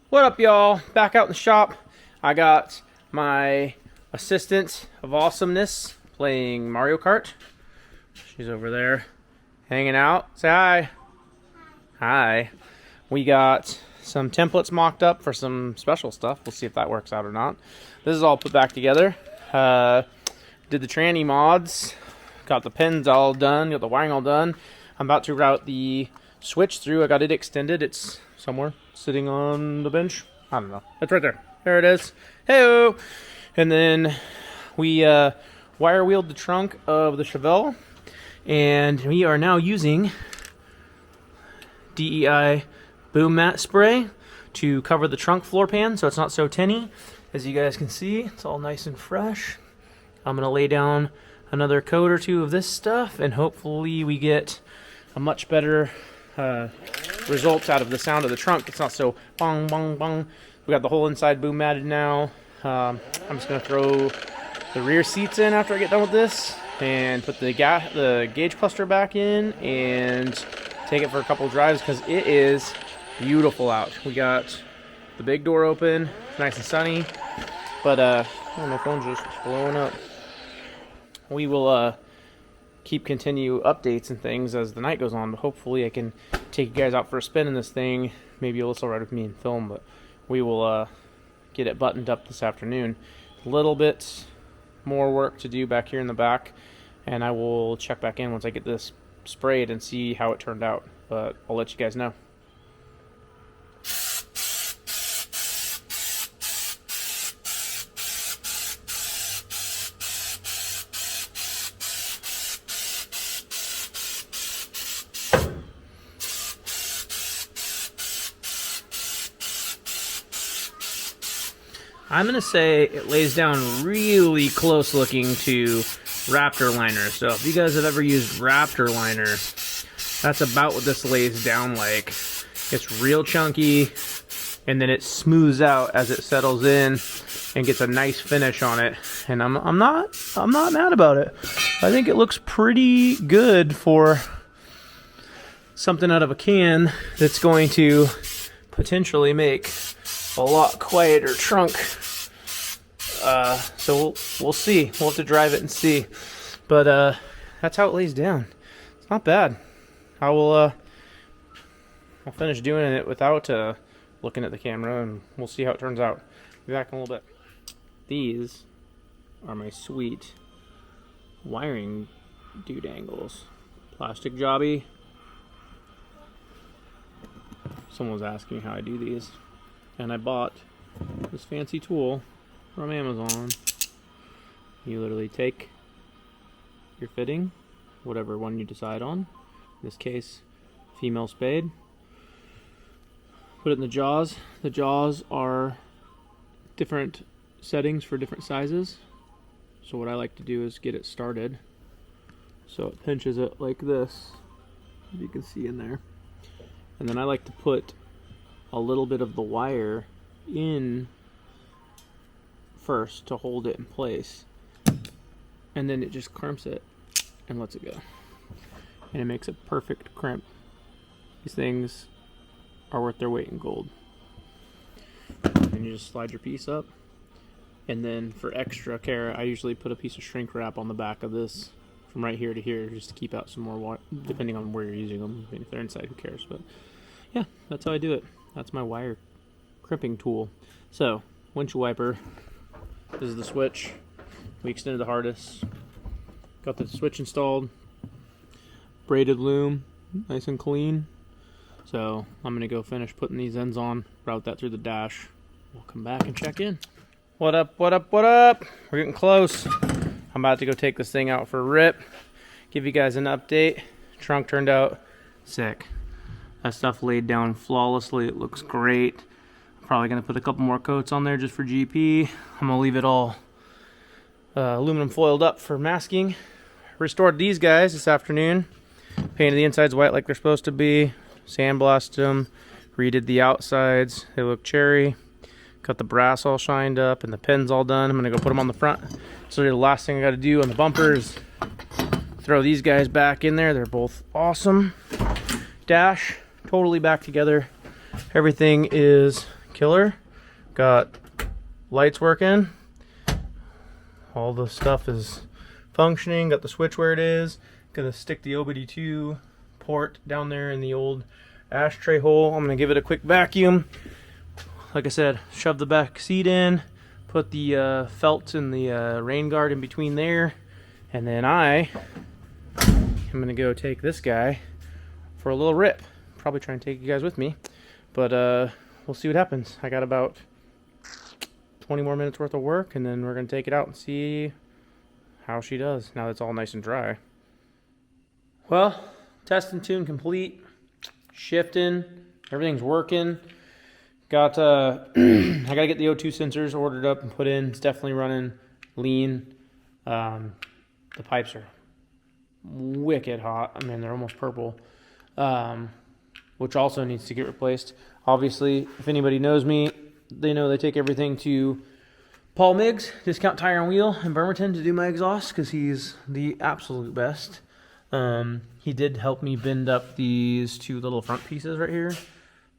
What up, y'all? Back out in the shop. I got my assistant of awesomeness playing Mario Kart. She's over there hanging out. Say hi. Hi. We got some templates mocked up for some special stuff. We'll see if that works out or not. This is all put back together. Did the tranny mods. Got the pins all done. Got the wiring all done. I'm about to route the switch through. I got it extended. It's somewhere sitting on the bench. I don't know. It's right there. There it is. Hey-o! And then we wire wheeled the trunk of the Chevelle. And we are now using DEI boom mat spray to cover the trunk floor pan so it's not so tinny. As you guys can see, it's all nice and fresh. I'm going to lay down another coat or two of this stuff, and hopefully we get a much better results out of the sound of the trunk. It's not so bong, bong, bong. We got the whole inside boom matted now. I'm just going to throw the rear seats in after I get done with this and put the gauge cluster back in and take it for a couple drives because it is beautiful out. We got the big door open, nice and sunny, but oh, my phone's just blowing up. We will continue updates and things as the night goes on, but hopefully I can take you guys out for a spin in this thing. Maybe you'll also ride with me and film, but we will get it buttoned up this afternoon. A little bit more work to do back here in the back, and I will check back in once I get this sprayed and see how it turned out, but I'll let you guys know. I'm going to say it lays down really close looking to Raptor liner. So if you guys have ever used Raptor liner, that's about what this lays down like. It's real chunky, and then it smooths out as it settles in and gets a nice finish on it. And I'm not mad about it. I think it looks pretty good for something out of a can that's going to potentially make a lot quieter trunk. So we'll see. We'll have to drive it and see. But that's how it lays down. It's not bad. I'll finish doing it without looking at the camera, and we'll see how it turns out. Be back in a little bit. These are my sweet wiring dude angles. Plastic jobby. Someone was asking me how I do these, and I bought this fancy tool from Amazon. You literally take your fitting, whatever one you decide on, in this case female spade, put it in the jaws. The jaws are different settings for different sizes, so what I like to do is get it started so it pinches it like this, as you can see in there, and then I like to put a little bit of the wire in first to hold it in place, and then it just crimps it and lets it go, and it makes a perfect crimp. These things are worth their weight in gold. And you just slide your piece up, and then for extra care I usually put a piece of shrink wrap on the back of this from right here to here just to keep out some more wire, depending on where you're using them. I mean, if they're inside, who cares? But yeah, that's how I do it. That's my wire crimping tool. So windshield wiper. This is the switch. We extended the harness. Got the switch installed. Braided loom, nice and clean. So I'm gonna go finish putting these ends on, route that through the dash. We'll come back and check in. What up, what up, what up? We're getting close. I'm about to go take this thing out for a rip. Give you guys an update. Trunk turned out sick. That stuff laid down flawlessly. It looks great. Probably going to put a couple more coats on there just for GP. I'm going to leave it all aluminum foiled up for masking. Restored these guys this afternoon. Painted the insides white like they're supposed to be. Sandblasted them. Redid the outsides. They look cherry. Got the brass all shined up and the pins all done. I'm going to go put them on the front. So the last thing I got to do on the bumpers, throw these guys back in there. They're both awesome. Dash, totally back together. Everything is killer. Got lights working. All the stuff is functioning. Got the switch where it is. Gonna stick the OBD2 port down there in the old ashtray hole. I'm gonna give it a quick vacuum. Like I said, shove the back seat in, put the felt and the rain guard in between there, and then I'm gonna go take this guy for a little rip. Probably try and take you guys with me, but we'll see what happens. I got about 20 more minutes worth of work, and then we're gonna take it out and see how she does now that it's all nice and dry. Well, test and tune complete. Shifting, everything's working. Got I gotta get the O2 sensors ordered up and put in. It's definitely running lean. The pipes are wicked hot. I mean, they're almost purple, which also needs to get replaced. Obviously, if anybody knows me, they know they take everything to Paul Miggs, Discount Tire and Wheel in Bremerton, to do my exhaust, because he's the absolute best. He did help me bend up these two little front pieces right here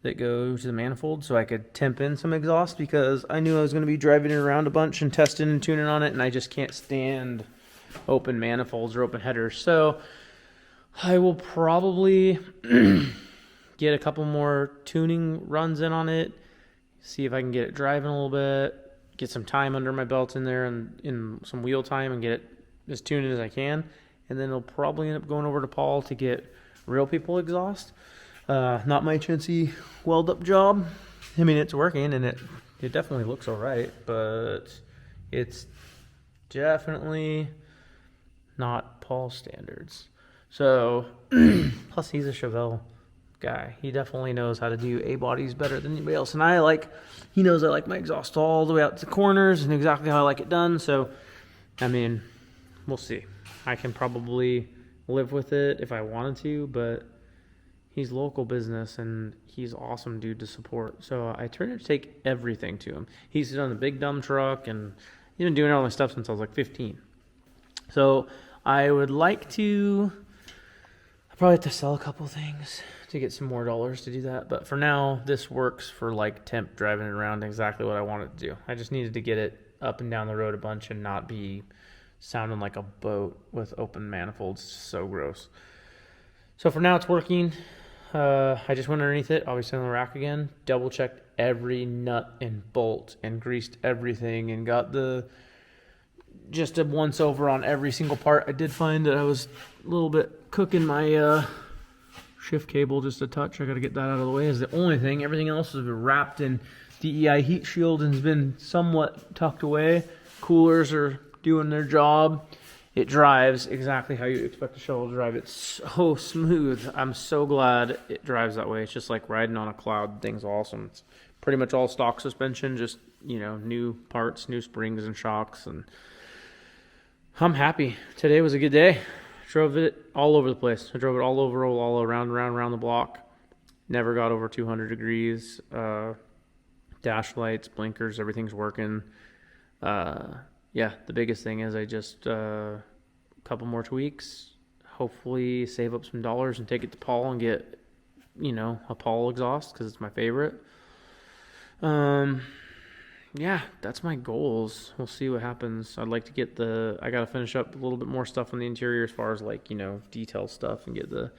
that go to the manifold so I could temp in some exhaust, because I knew I was going to be driving it around a bunch and testing and tuning on it, and I just can't stand open manifolds or open headers. So I will probably get a couple more tuning runs in on it, see if I can get it driving a little bit, get some time under my belt in there and in some wheel time, and get it as tuned as I can. And then it'll probably end up going over to Paul to get Real People exhaust. Not my chintzy weld up job. I mean, it's working and it definitely looks all right, but it's definitely not Paul standards. So, plus he's a Chevelle guy. He definitely knows how to do A-bodies better than anybody else. And he knows I like my exhaust all the way out to the corners and exactly how I like it done. So, I mean, we'll see. I can probably live with it if I wanted to, but he's local business and he's awesome dude to support. So I turned to take everything to him. He's done the big dumb truck and he's been doing all my stuff since I was like 15. So I would like to, I probably have to sell a couple things to get some more dollars to do that. But for now, this works for like temp driving it around, exactly what I wanted to do. I just needed to get it up and down the road a bunch and not be sounding like a boat with open manifolds. So gross. So for now, it's working. I just went underneath it, obviously on the rack again, double checked every nut and bolt and greased everything and got just a once over on every single part. I did find that I was a little bit cooking my shift cable just a touch. I got to get that out of the way is the only thing. Everything else has been wrapped in DEI heat shield and has been somewhat tucked away. Coolers are doing their job. It drives exactly how you expect a Chevelle to drive. It's so smooth. I'm so glad it drives that way. It's just like riding on a cloud. Thing's awesome. It's pretty much all stock suspension, just, new parts, new springs and shocks, and I'm happy. Today was a good day. Drove it all over the place. I drove it all around the block. Never got over 200 degrees. Dash lights, blinkers, everything's working. Yeah, the biggest thing is I just a couple more tweaks, hopefully save up some dollars and take it to Paul and get, a Paul exhaust because it's my favorite. Yeah, that's my goals. We'll see what happens. I'd like to get I got to finish up a little bit more stuff on the interior as far as detail stuff and get the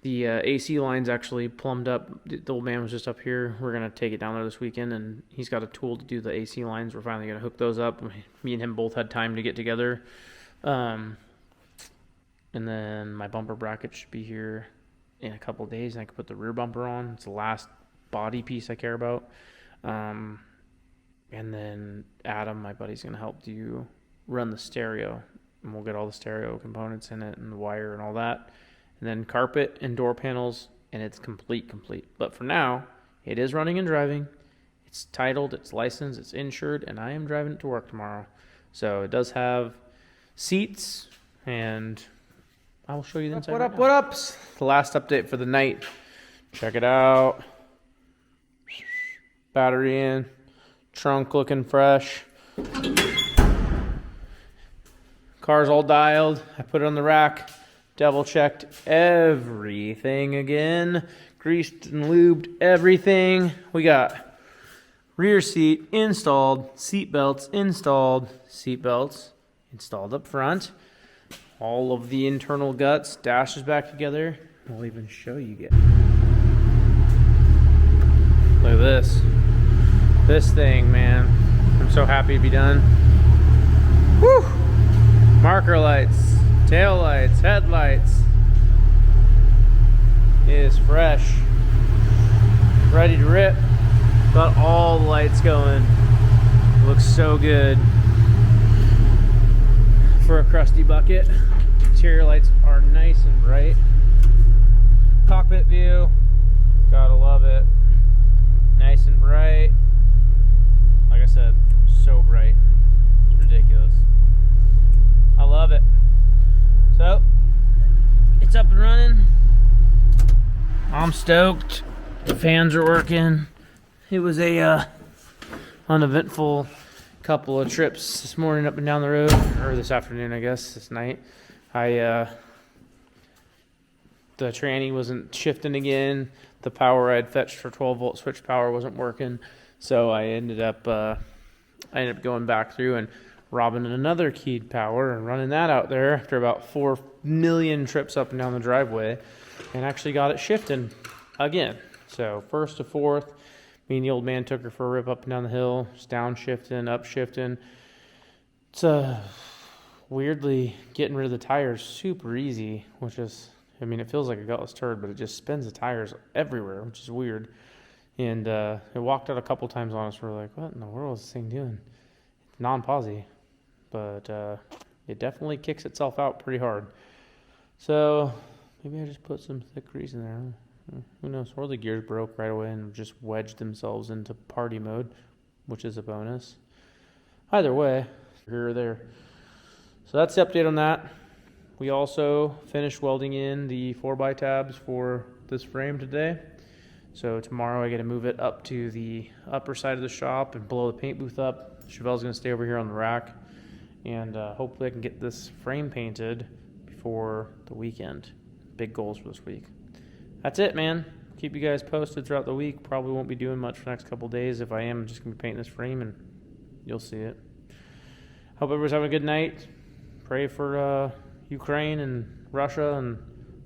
AC lines actually plumbed up. The old man was just up here. We're going to take it down there this weekend, and he's got a tool to do the AC lines. We're finally going to hook those up. Me and him both had time to get together. And then my bumper bracket should be here in a couple of days, and I can put the rear bumper on. It's the last body piece I care about. And then Adam, my buddy's going to help run the stereo, and we'll get all the stereo components in it and the wire and all that. And then carpet and door panels, and it's complete. But for now, it is running and driving. It's titled, it's licensed, it's insured, and I am driving it to work tomorrow. So it does have seats, and I will show you the inside. What ups? The last update for the night. Check it out. Battery in. Trunk looking fresh. Car's all dialed. I put it on the rack. Double checked everything again. Greased and lubed everything. We got Rear seat installed, seat belts installed, seat belts installed up front. All of the internal guts, dash is back together. I'll even show you guys. Look at this. This thing, man. I'm so happy to be done. Woo! Marker lights, tail lights, headlights. It is fresh. Ready to rip. Got all the lights going. It looks so good for a crusty bucket. Interior lights are nice and bright. Cockpit view, gotta love it. Nice and bright. Like I said, so bright. It's ridiculous. I love it. So, it's up and running. I'm stoked. The fans are working. It was a uneventful couple of trips this morning up and down the road, or this afternoon, I guess, this night. The tranny wasn't shifting again. The power I'd fetched for 12-volt switch power wasn't working, so I ended up going back through and robbing another keyed power and running that out there after about 4 million trips up and down the driveway, and actually got it shifting again. So first to fourth. Me and the old man took her for a rip up and down the hill. Just down shifting, up shifting. It's weirdly getting rid of the tires super easy, which is, I mean, it feels like a gutless turd, but it just spins the tires everywhere, which is weird. And it walked out a couple times on us. We're like, what in the world is this thing doing? Non-posi. But it definitely kicks itself out pretty hard. So maybe I just put some thick grease in there. Who knows? Or the gears broke right away and just wedged themselves into party mode, which is a bonus. Either way, here or there. So that's the update on that. We also finished welding in the 4x tabs for this frame today. So tomorrow I get to move it up to the upper side of the shop and blow the paint booth up. Chevelle's going to stay over here on the rack. And hopefully I can get this frame painted before the weekend. Big goals for this week. That's it, man. Keep you guys posted throughout the week. Probably won't be doing much for the next couple days. If I am, I'm just going to be painting this frame and you'll see it. Hope everyone's having a good night. Pray for Ukraine and Russia and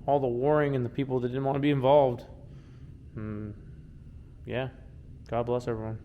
all the warring and the people that didn't want to be involved. Yeah. God bless everyone.